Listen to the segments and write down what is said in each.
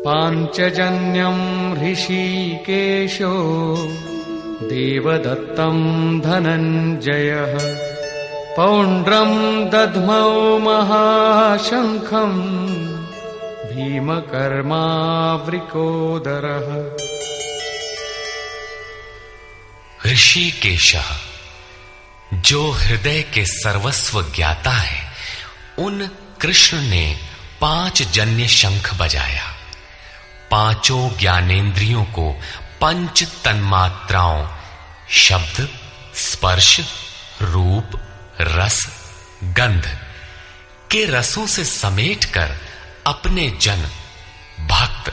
पाञ्चजन्यं ऋषिकेशो देवदत्तं धनञ्जयः पौण्ड्रं दध्मौ महाशङ्खं भीमकर्मावृकोदरः। ऋषिकेशः, जो हृदय के सर्वस्व ज्ञाता है, उन कृष्ण ने 5 जन्य शंख बजाया। पांचों ज्ञानेंद्रियों को 5 तन्मात्राओं शब्द, स्पर्श, रूप, रस, गंध के रसों से समेटकर अपने जन भक्त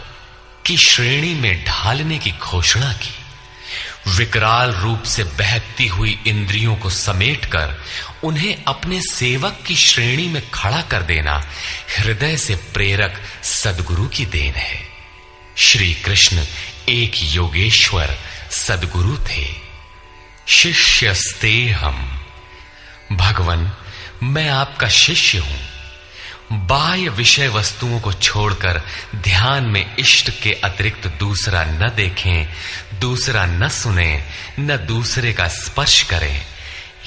की श्रेणी में ढालने की घोषणा की। विकराल रूप से बहकती हुई इंद्रियों को समेटकर उन्हें अपने सेवक की श्रेणी में खड़ा कर देना हृदय से प्रेरक सद्गुरु की देन है। श्री कृष्ण एक योगेश्वर सद्गुरु थे। शिष्यस्तेहम्, भगवन मैं आपका शिष्य हूं। बाह्य विषय वस्तुओं को छोड़कर ध्यान में इष्ट के अतिरिक्त दूसरा न देखें, दूसरा न सुने, न दूसरे का स्पर्श करें।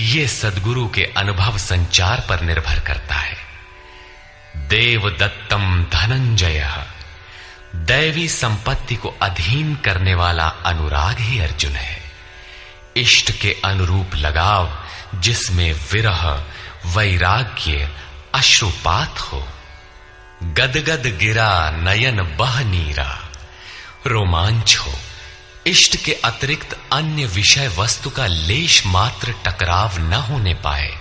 ये सद्गुरु के अनुभव संचार पर निर्भर करता है। देवदत्तम धनंजयः, दैवी संपत्ति को अधीन करने वाला अनुराग ही अर्जुन है। इष्ट के अनुरूप लगाव जिसमें विरह, वैराग्य, अश्रुपात हो। गदगद गिरा नयन बह नीरा, रोमांच हो। इष्ट के अतिरिक्त अन्य विषय वस्तु का लेश मात्र टकराव न होने पाए,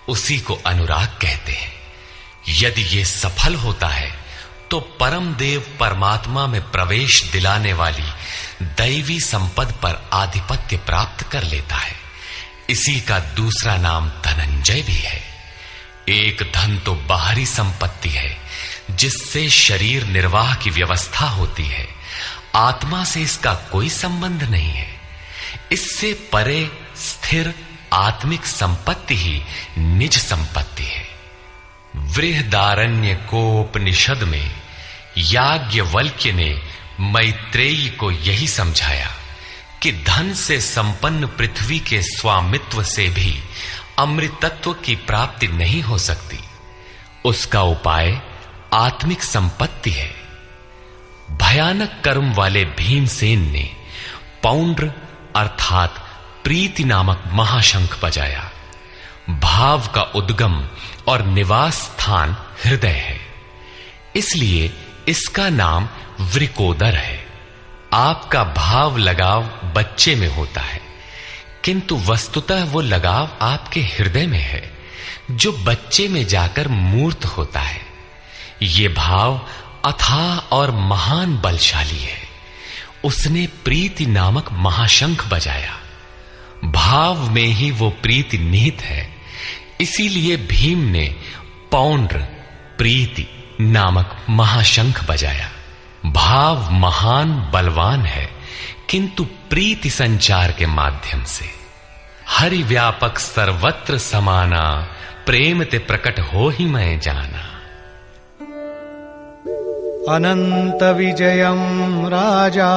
उसी को अनुराग कहते हैं। यदि ये सफल होता है तो परम देव परमात्मा में प्रवेश दिलाने वाली दैवी संपद पर आधिपत्य प्राप्त कर लेता है। इसी का दूसरा नाम धनंजय भी है। एक धन तो बाहरी संपत्ति है जिससे शरीर निर्वाह की व्यवस्था होती है। आत्मा से इसका कोई संबंध नहीं है। इससे परे स्थिर आत्मिक संपत्ति ही निज संपत्ति है। बृहदारण्य कोपनिषद में याज्ञवल्क्य ने मैत्रेयी को यही समझाया कि धन से संपन्न पृथ्वी के स्वामित्व से भी अमृतत्व की प्राप्ति नहीं हो सकती। उसका उपाय आत्मिक संपत्ति है। भयानक कर्म वाले भीमसेन ने पौंड्र अर्थात प्रीति नामक महाशंख बजाया। भाव का उद्गम और निवास स्थान हृदय है, इसलिए इसका नाम वृकोदर है। आपका भाव लगाव बच्चे में होता है, किंतु वस्तुतः वो लगाव आपके हृदय में है, जो बच्चे में जाकर मूर्त होता है। ये भाव अथाह और महान बलशाली है। उसने प्रीति नामक महाशंख बजाया। भाव में ही वो प्रीति निहित है, इसीलिए भीम ने पौंड्र प्रीति नामक महाशंख बजाया। भाव महान बलवान है, किंतु प्रीति संचार के माध्यम से। हरि व्यापक सर्वत्र समाना, प्रेम ते प्रकट हो ही मैं जाना। अनंत विजयम राजा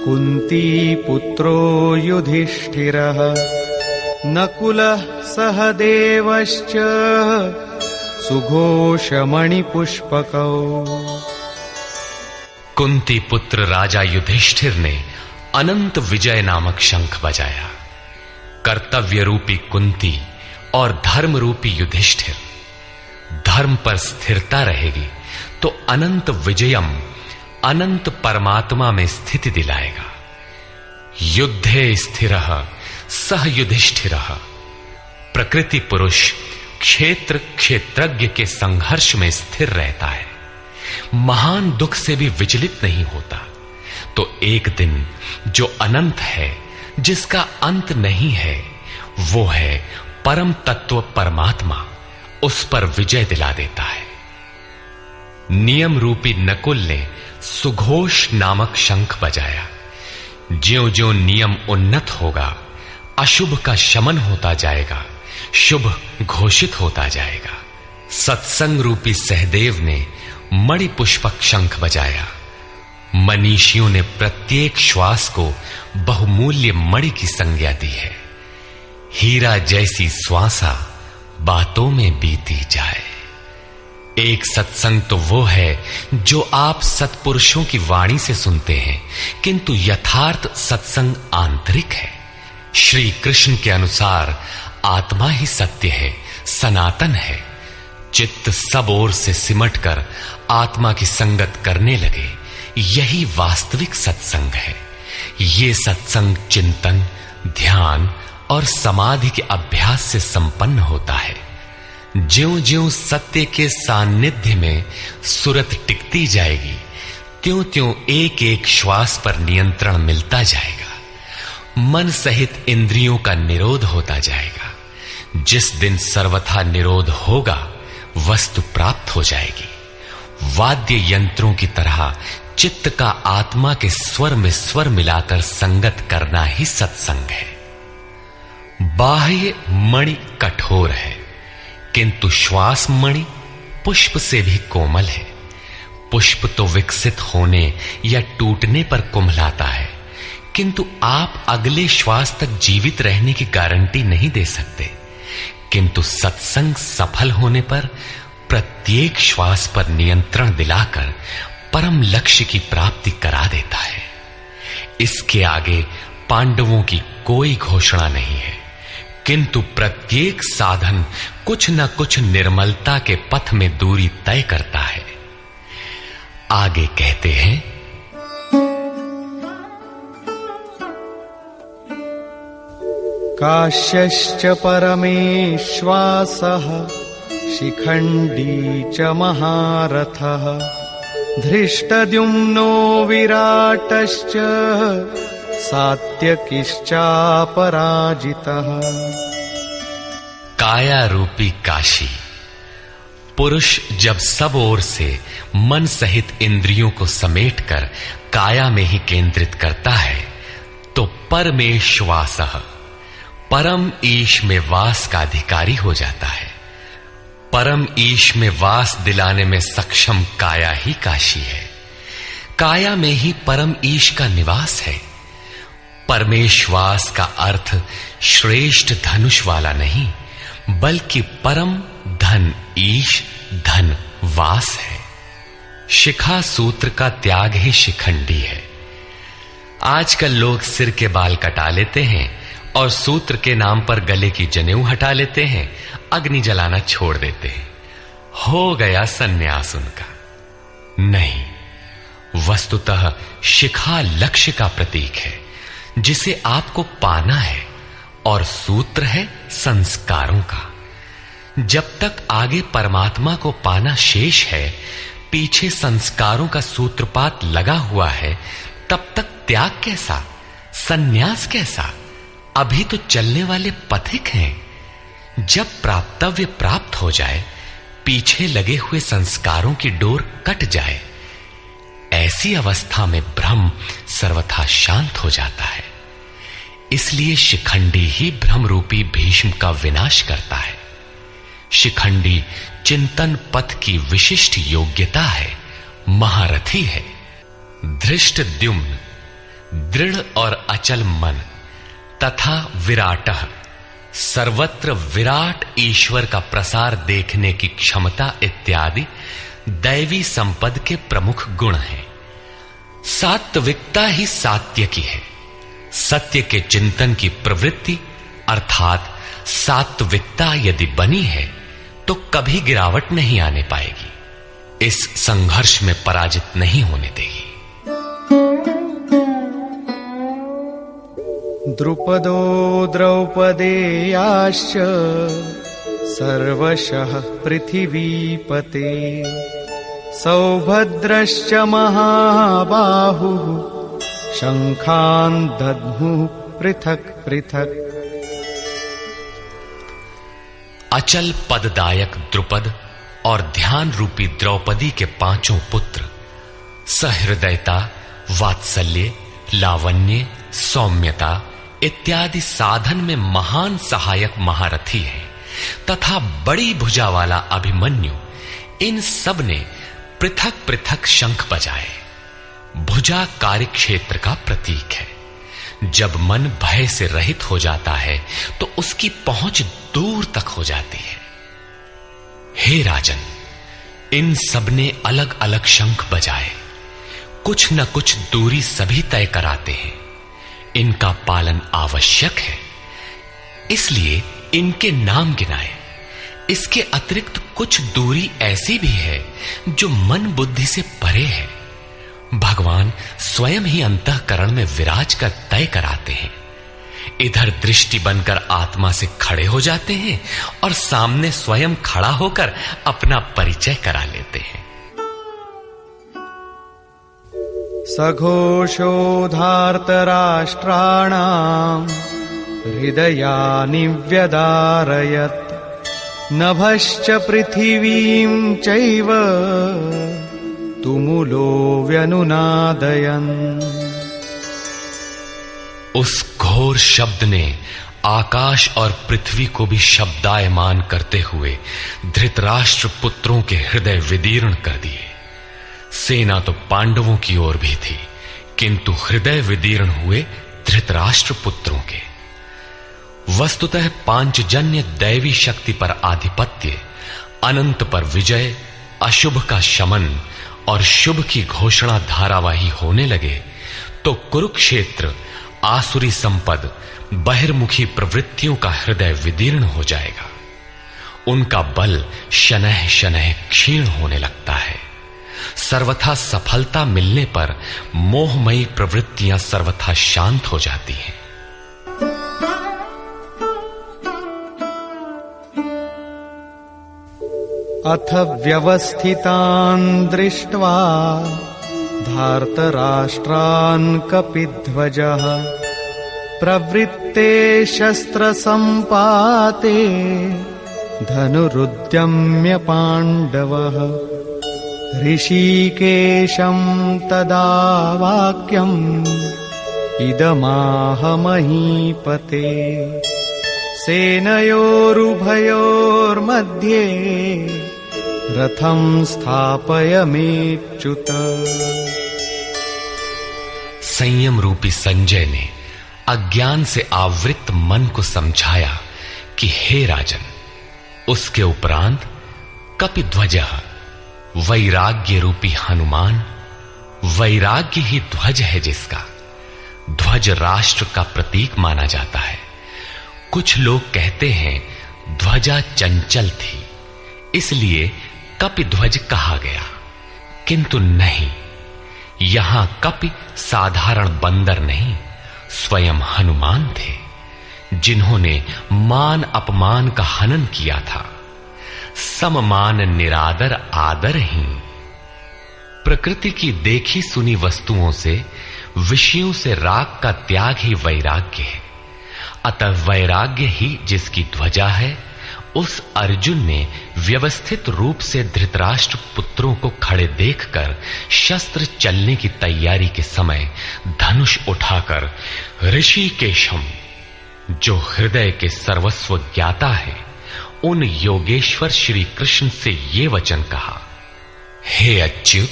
कुंती पुत्रो युधिष्ठिरः नकुलः सहदेवश्च सुघोषमणिपुष्पकौ। कुंती पुत्र राजा युधिष्ठिर ने अनंत विजय नामक शंख बजाया। कर्तव्य रूपी कुंती और धर्म रूपी युधिष्ठिर। धर्म पर स्थिरता रहेगी तो अनंत विजयम अनंत परमात्मा में स्थिति दिलाएगा। युद्धे स्थिरः सह युधिष्ठिरः। प्रकृति पुरुष क्षेत्र क्षेत्रज्ञ के संघर्ष में स्थिर रहता है, महान दुख से भी विचलित नहीं होता। तो एक दिन जो अनंत है, जिसका अंत नहीं है, वो है परम तत्व परमात्मा, उस पर विजय दिला देता है। नियम रूपी नकुल ने सुघोष नामक शंख बजाया। ज्यों ज्यों नियम उन्नत होगा, अशुभ का शमन होता जाएगा, शुभ घोषित होता जाएगा। सत्संग रूपी सहदेव ने मणिपुष्पक शंख बजाया। मनीषियों ने प्रत्येक श्वास को बहुमूल्य मणि की संज्ञा दी है। हीरा जैसी श्वासा बातों में बीती जाए। एक सत्संग तो वो है जो आप सत्पुरुषों की वाणी से सुनते हैं, किंतु यथार्थ सत्संग आंतरिक है। श्री कृष्ण के अनुसार आत्मा ही सत्य है, सनातन है। चित्त सब ओर से सिमटकर आत्मा की संगत करने लगे, यही वास्तविक सत्संग है। ये सत्संग चिंतन, ध्यान और समाधि के अभ्यास से संपन्न होता है। ज्यों-ज्यों सत्य के सान्निध्य में सुरत टिकती जाएगी, त्यों-त्यों एक-एक श्वास पर नियंत्रण मिलता जाएगा। मन सहित इंद्रियों का निरोध होता जाएगा। जिस दिन सर्वथा निरोध होगा, वस्तु प्राप्त हो जाएगी। वाद्य यंत्रों की तरह चित्त का आत्मा के स्वर में स्वर मिलाकर संगत करना ही सत्संग है। बाह्य मणि कठोर है, किंतु श्वास मणि पुष्प से भी कोमल है। पुष्प तो विकसित होने या टूटने पर कुम्हलाता है, किंतु आप अगले श्वास तक जीवित रहने की गारंटी नहीं दे सकते। किंतु सत्संग सफल होने पर प्रत्येक श्वास पर नियंत्रण दिलाकर परम लक्ष्य की प्राप्ति करा देता है। इसके आगे पांडवों की कोई घोषणा नहीं है, किंतु प्रत्येक साधन कुछ न कुछ निर्मलता के पथ में दूरी तय करता है। आगे कहते हैं, काश्यश्च परमेश्वासः शिखण्डी च महारथः धृष्टद्युम्नो विराटश्च सात्यकिश्चापराजितः। काया रूपी काशी। पुरुष जब सब ओर से मन सहित इंद्रियों को समेटकर काया में ही केंद्रित करता है, तो परमेश्वासः परम ईश में वास का अधिकारी हो जाता है। परम ईश में वास दिलाने में सक्षम काया ही काशी है। काया में ही परम ईश का निवास है। परमेश्वास का अर्थ श्रेष्ठ धनुष वाला नहीं, बल्कि परम धन ईश धन वास है। शिखा सूत्र का त्याग ही शिखंडी है। आजकल लोग सिर के बाल कटा लेते हैं और सूत्र के नाम पर गले की जनेऊ हटा लेते हैं, अग्नि जलाना छोड़ देते हैं। हो गया सन्यास उनका। नहीं, वस्तुतः शिखा लक्ष्य का प्रतीक है जिसे आपको पाना है, और सूत्र है संस्कारों का। जब तक आगे परमात्मा को पाना शेष है, पीछे संस्कारों का सूत्रपात लगा हुआ है, तब तक त्याग कैसा, सन्यास कैसा? अभी तो चलने वाले पथिक हैं। जब प्राप्तव्य प्राप्त हो जाए, पीछे लगे हुए संस्कारों की डोर कट जाए, ऐसी अवस्था में ब्रह्म सर्वथा शांत हो जाता है। इसलिए शिखंडी ही ब्रह्म रूपी भीष्म का विनाश करता है। शिखंडी चिंतन पथ की विशिष्ट योग्यता है, महारथी है। धृष्टद्युम्न दृढ़ और अचल मन तथा विराटः सर्वत्र विराट ईश्वर का प्रसार देखने की क्षमता इत्यादि दैवी संपद के प्रमुख गुण हैं। सात्विकता ही सात्य की है। सत्य के चिंतन की प्रवृत्ति अर्थात सात्विकता यदि बनी है तो कभी गिरावट नहीं आने पाएगी। इस संघर्ष में पराजित नहीं होने देगी। द्रुपदो द्रौपदेयाश्च सर्वशः पृथिवीपते सौभद्रश्च महाबाहुः शंखान् दद्मुः पृथक् पृथक्। अचल पददायक द्रुपद और ध्यान रूपी द्रौपदी के पांचों पुत्र सहृदयता, वात्सल्य, लावण्य, सौम्यता इत्यादि साधन में महान सहायक महारथी हैं, तथा बड़ी भुजा वाला अभिमन्यु, इन सब ने पृथक पृथक शंख बजाए। भुजा कार्यक्षेत्र का प्रतीक है। जब मन भय से रहित हो जाता है तो उसकी पहुंच दूर तक हो जाती है। हे राजन, इन सबने अलग अलग शंख बजाए, कुछ न कुछ दूरी सभी तय कराते हैं। इनका पालन आवश्यक है, इसलिए इनके नाम गिनाए। इसके अतिरिक्त कुछ दूरी ऐसी भी है जो मन बुद्धि से परे है। भगवान स्वयं ही अंतःकरण में विराज कर तय कराते हैं। इधर दृष्टि बनकर आत्मा से खड़े हो जाते हैं और सामने स्वयं खड़ा होकर अपना परिचय करा लेते हैं। सघोषोधार्तराष्ट्राणाम् हृदयानि व्यदारयत् नभश्च पृथिवीं चैव तुमुलो व्यनुनादयन्। उस घोर शब्द ने आकाश और पृथ्वी को भी शब्दायमान करते हुए धृतराष्ट्र पुत्रों के हृदय विदीर्ण कर दिए। सेना तो पांडवों की ओर भी थी, किंतु हृदय विदीर्ण हुए धृतराष्ट्र पुत्रों के। वस्तुतः पांचजन्य दैवी शक्ति पर आधिपत्य, अनंत पर विजय, अशुभ का शमन और शुभ की घोषणा धारावाही होने लगे तो कुरुक्षेत्र आसुरी संपद, बहिर्मुखी प्रवृत्तियों का हृदय विदीर्ण हो जाएगा। उनका बल शनैः शनैः क्षीण होने लगता है। सर्वथा सफलता मिलने पर मोहमयी प्रवृत्तियां सर्वथा शांत हो जाती हैं। अथ व्यवस्थितान् दृष्ट्वा धार्तराष्ट्रान् कपिध्वजः प्रवृत्ते शस्त्रसम्पाते धनुरुद्यम्य पाण्डवः। ऋषिकेशं तदा वाक्यम् इदमाह महीपते सेनयोरुभयोर्मध्ये रथं स्थापयमेच्युत। संयम रूपी संजय ने अज्ञान से आवृत्त मन को समझाया कि हे राजन, उसके उपरांत कपिध्वजः वैराग्य रूपी हनुमान, वैराग्य ही ध्वज है जिसका, ध्वज राष्ट्र का प्रतीक माना जाता है। कुछ लोग कहते हैं ध्वजा चंचल थी, इसलिए कपिध्वज कहा गया, किंतु नहीं, यहां कपि साधारण बंदर नहीं, स्वयं हनुमान थे, जिन्होंने मान अपमान का हनन किया था। सममान निरादर आदरहीन। प्रकृति की देखी सुनी वस्तुओं से, विषयों से राग का त्याग ही वैराग्य है। अतः वैराग्य ही जिसकी ध्वजा है, उस अर्जुन ने व्यवस्थित रूप से धृतराष्ट्र पुत्रों को खड़े देखकर शस्त्र चलने की तैयारी के समय धनुष उठाकर ऋषिकेशम, जो हृदय के सर्वस्व ज्ञाता है, उन योगेश्वर श्री कृष्ण से ये वचन कहा, हे अच्युत,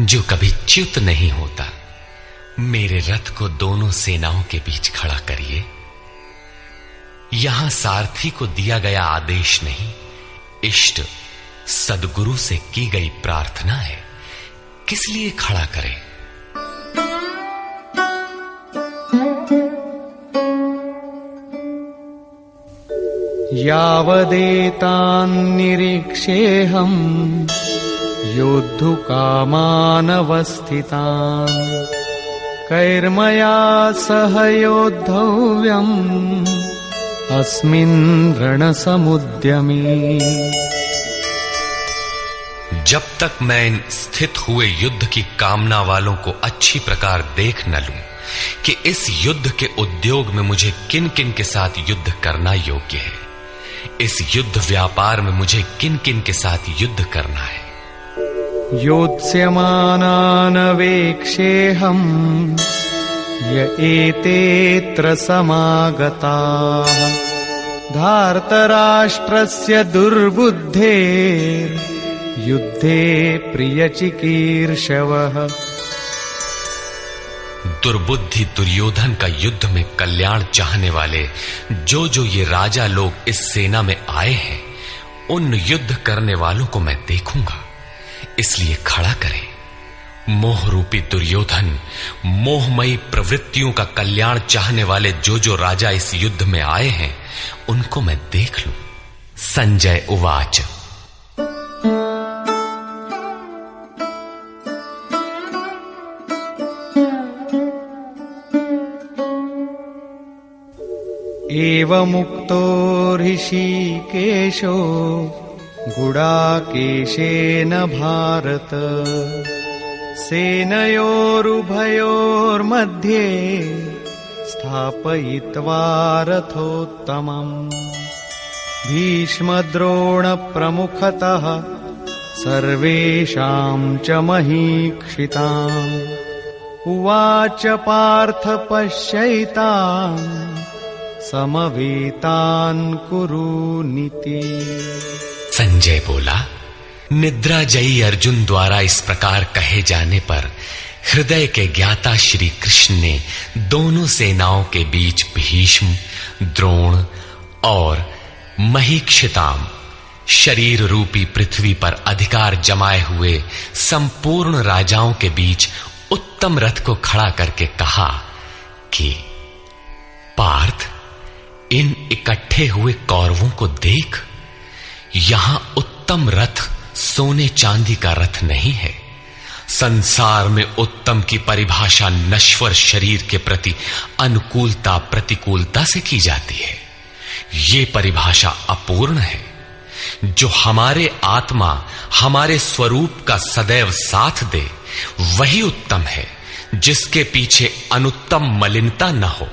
जो कभी च्युत नहीं होता, मेरे रथ को दोनों सेनाओं के बीच खड़ा करिए। यहां सारथी को दिया गया आदेश नहीं, इष्ट सद्गुरु से की गई प्रार्थना है, किस लिए खड़ा करें? यावदेतान्निरीक्षेऽहम् योद्धुकामानवस्थितान् कैर्मया सह योद्धव्यम् अस्मिन् रणसमुद्यमे। जब तक मैं इन स्थित हुए युद्ध की कामना वालों को अच्छी प्रकार देख न लूं कि इस युद्ध के उद्योग में मुझे किन किन के साथ युद्ध करना योग्य है, इस युद्ध व्यापार में मुझे किन किन के साथ युद्ध करना है। योत्स्यमानानवेक्षेऽहम् य एतेऽत्र समागताः धार्तराष्ट्रस्य दुर्बुद्धेर् युद्धे प्रियचिकीर्षवः। दुर्बुद्धि दुर्योधन का युद्ध में कल्याण चाहने वाले जो ये राजा लोग इस सेना में आए हैं, उन युद्ध करने वालों को मैं देखूंगा, इसलिए खड़ा करें। मोह रूपी दुर्योधन, मोहमयी प्रवृत्तियों का कल्याण चाहने वाले जो राजा इस युद्ध में आए हैं, उनको मैं देख लूं। संजय उवाच। एवमुक्तो ऋषिकेशो गुडाकेशेन भारत, सेनयोरुभयोर्मध्ये स्थापयित्वा रथोत्तमम्। भीष्मद्रोणप्रमुखतः सर्वेषां च महीक्षिताम्। उवाच पार्थ पश्यैतान् समवेतान् कुरुनीति। संजय बोला, निद्राजयी अर्जुन द्वारा इस प्रकार कहे जाने पर हृदय के ज्ञाता श्री कृष्ण ने दोनों सेनाओं के बीच भीष्म, द्रोण और महीक्षिताम शरीर रूपी पृथ्वी पर अधिकार जमाए हुए संपूर्ण राजाओं के बीच उत्तम रथ को खड़ा करके कहा कि पार्थ, इन इकट्ठे हुए कौरवों को देख। यहां उत्तम रथ सोने चांदी का रथ नहीं है। संसार में उत्तम की परिभाषा नश्वर शरीर के प्रति अनुकूलता प्रतिकूलता से की जाती है। ये परिभाषा अपूर्ण है। जो हमारे आत्मा, हमारे स्वरूप का सदैव साथ दे, वही उत्तम है, जिसके पीछे अनुत्तम मलिनता न हो।